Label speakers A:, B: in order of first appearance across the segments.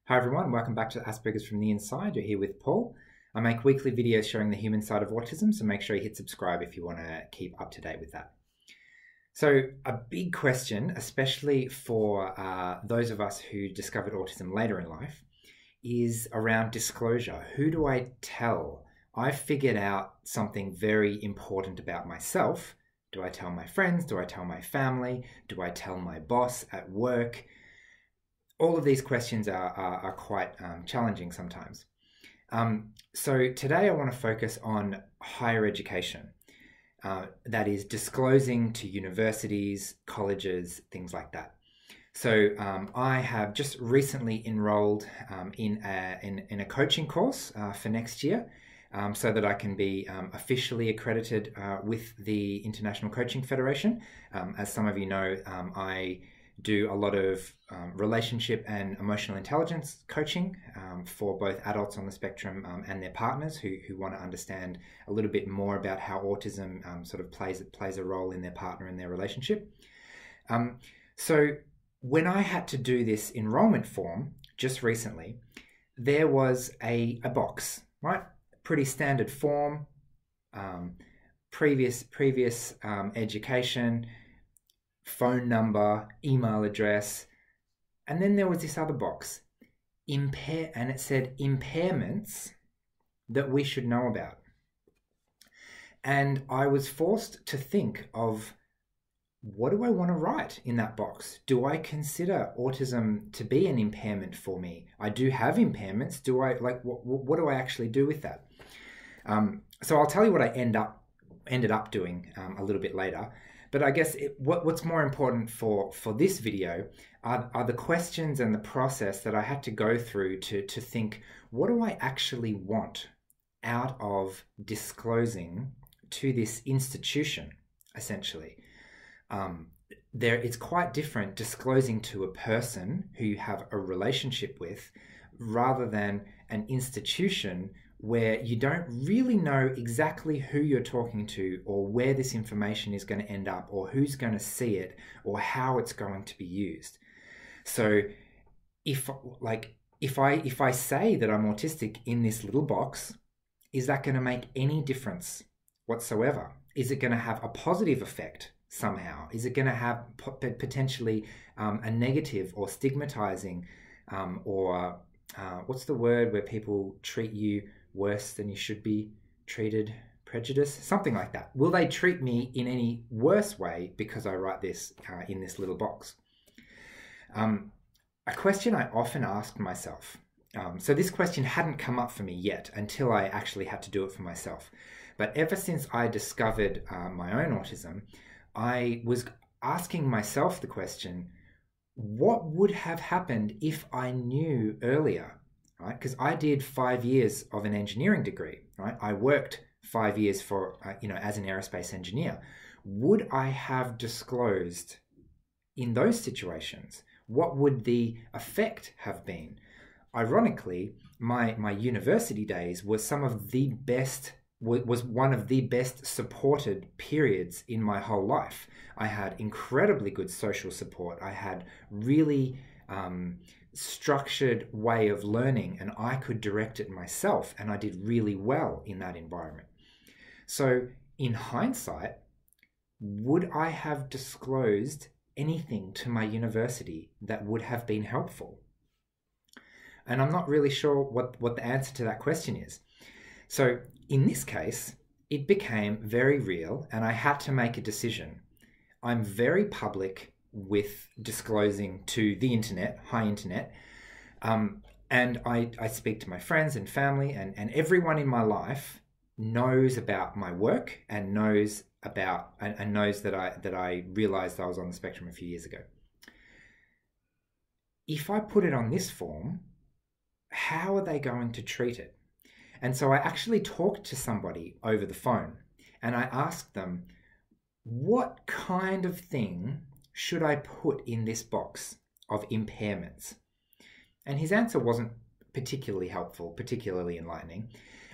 A: Hi everyone, welcome back to Aspergers from the Inside. You're here with Paul. I make weekly videos showing the human side of autism, so make sure you hit subscribe if you want to keep up to date with that. So a big question, especially for those of us who discovered autism later in life, is around disclosure. Who do I tell? I've figured out something very important about myself. Do I tell my friends? Do I tell my family? Do I tell my boss at work? All of these questions are quite challenging sometimes. So today I want to focus on higher education. That is disclosing to universities, colleges, things like that. So I have just recently enrolled in a coaching course for next year so that I can be officially accredited with the International Coaching Federation. As some of you know, I do a lot of relationship and emotional intelligence coaching for both adults on the spectrum and their partners who want to understand a little bit more about how autism sort of plays a role in their partner and their relationship. So when I had to do this enrollment form just recently, there was a box, right? Pretty standard form, previous education, phone number, email address, and then there was this other box, and it said impairments that we should know about. And I was forced to think of, what do I want to write in that box? Do I consider autism to be an impairment for me? I do have impairments. Do I what do I actually do with that? So I'll tell you what I ended up doing a little bit later. But I guess what's more important for this video are the questions and the process that I had to go through to think, what do I actually want out of disclosing to this institution, essentially? It's quite different disclosing to a person who you have a relationship with rather than an institution where you don't really know exactly who you're talking to or where this information is going to end up or who's going to see it or how it's going to be used. So if I say that I'm autistic in this little box, is that going to make any difference whatsoever? Is it going to have a positive effect somehow? Is it going to have potentially a negative or stigmatizing or what's the word where people treat you worse than you should be treated? Prejudice? Something like that. Will they treat me in any worse way because I write this in this little box? A question I often ask myself. So this question hadn't come up for me yet until I actually had to do it for myself. But ever since I discovered my own autism, I was asking myself the question, what would have happened if I knew earlier? Right? Because I did 5 years of an engineering degree, right? I worked 5 years for, as an aerospace engineer. Would I have disclosed in those situations? What would the effect have been? Ironically, my university days was one of the best supported periods in my whole life. I had incredibly good social support. I had really structured way of learning, and I could direct it myself, and I did really well in that environment. So in hindsight, would I have disclosed anything to my university that would have been helpful? And I'm not really sure what the answer to that question is. So in this case, it became very real and I had to make a decision. I'm very public with disclosing to the internet, high internet, and I speak to my friends and family and everyone in my life knows about my work and knows that I realized I was on the spectrum a few years ago. If I put it on this form, how are they going to treat it? And so I actually talked to somebody over the phone and I asked them, what kind of thing should I put in this box of impairments? And his answer wasn't particularly helpful, particularly enlightening.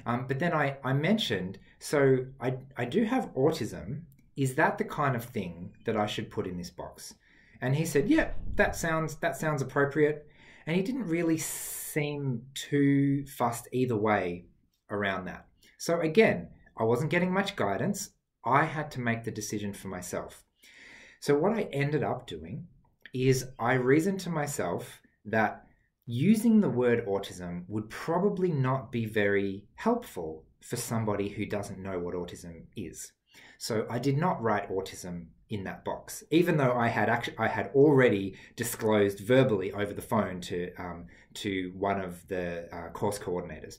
A: But then I mentioned, so I do have autism. Is that the kind of thing that I should put in this box? And he said, yeah, that sounds appropriate. And he didn't really seem too fussed either way around that. So again, I wasn't getting much guidance. I had to make the decision for myself. So what I ended up doing is I reasoned to myself that using the word autism would probably not be very helpful for somebody who doesn't know what autism is. So I did not write autism in that box, even though I had already disclosed verbally over the phone to one of the course coordinators.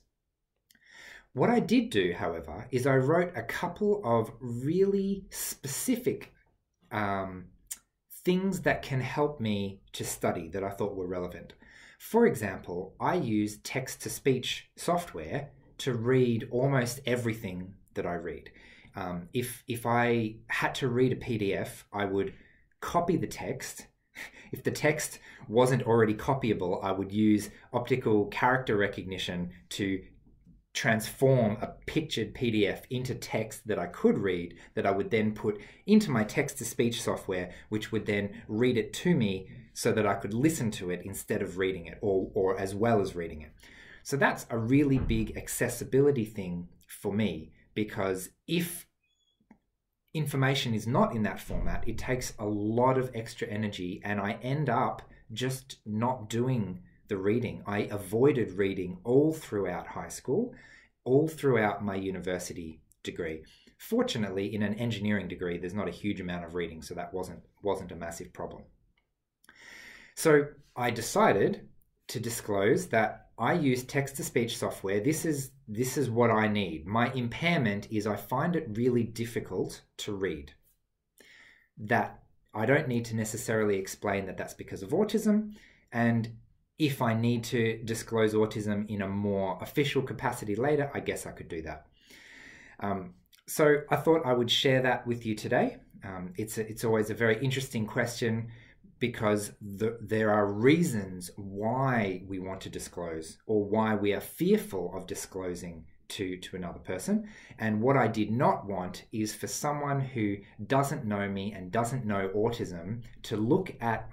A: What I did do, however, is I wrote a couple of really specific things that can help me to study that I thought were relevant. For example, I use text-to-speech software to read almost everything that I read. If I had to read a PDF, I would copy the text. If the text wasn't already copyable, I would use optical character recognition to transform a pictured PDF into text that I could read, that I would then put into my text-to-speech software, which would then read it to me so that I could listen to it instead of reading it, or as well as reading it. So that's a really big accessibility thing for me, because if information is not in that format, it takes a lot of extra energy, and I end up just not doing the reading. I avoided reading all throughout high school, all throughout my university degree. Fortunately, in an engineering degree, there's not a huge amount of reading, so that wasn't a massive problem. So I decided to disclose that I use text-to-speech software. This is what I need. My impairment is I find it really difficult to read. That I don't need to necessarily explain that that's because of autism, and if I need to disclose autism in a more official capacity later, I guess I could do that. So I thought I would share that with you today. It's always a very interesting question, because there are reasons why we want to disclose, or why we are fearful of disclosing to another person. And what I did not want is for someone who doesn't know me and doesn't know autism to look at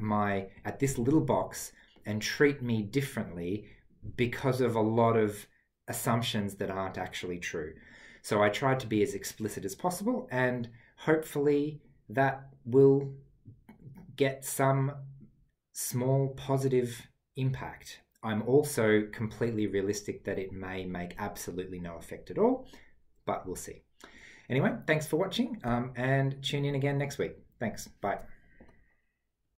A: this little box and treat me differently because of a lot of assumptions that aren't actually true. So I tried to be as explicit as possible, and hopefully that will get some small positive impact. I'm also completely realistic that it may make absolutely no effect at all, but we'll see. Anyway, thanks for watching, and tune in again next week. Thanks. Bye.